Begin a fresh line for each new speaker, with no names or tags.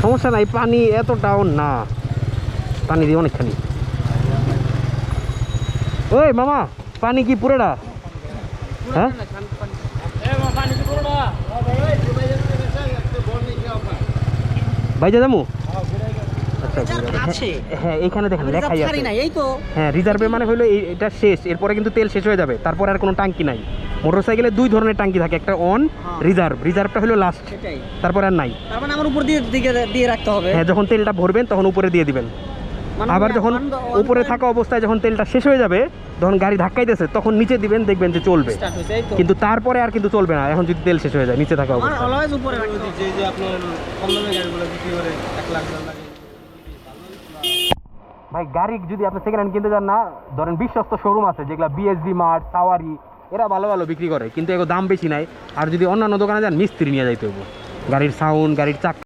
সমস্যা নাই, পানি এতটাও না, পানি দিয়ে অনেকখানি। ওই মামা পানি কি পুরোটা? হ্যাঁ ভাইজা যাবো। হ্যাঁ এইখানে দেখেন লেখাই আছে। হ্যাঁ রিজার্ভে মানে হলো এটা শেষ, এরপরে কিন্তু তেল শেষ হয়ে যাবে, তারপরে আর কোনো টাঙ্কি নাই। মোটরসাইকেলে দুই ধরনের টাঙ্কি থাকে, একটা অন, রিজার্ভ। রিজার্ভটা হলো লাস্ট, তারপরে আর নাই।
তার মানে আমার উপর দিয়ে রাখতে হবে।
হ্যাঁ যখন তেলটা ভরবেন তখন উপরে দিয়ে দিবেন। আবার যখন উপরে থাকা অবস্থায় যখন তেলটা শেষ হয়ে যাবে, যখন গাড়ি ধাক্কাইতেছে তখন নিচে দিবেন, দেখবেন যে চলবে। কিন্তু তারপরে আর কিন্তু চলবে না এখন যদি তেল শেষ হয়ে যায় নিচে থাকা অবস্থায়। ভাই গাড়ি যদি আপনি সেকেন্ড হ্যান্ড কিনতে যান না, ধরেন বিশ্বস্ত শোরুম আছে যেগুলো বিএসডি মার্ট, সাওয়ারি, এরা ভালো ভালো বিক্রি করে, কিন্তু এগুলো দাম বেশি নাই। আর যদি অন্যান্য দোকানে যান মিস্ত্রি নিয়ে যাইতে হবে, গাড়ির সাউন্ড, গাড়ির চাকা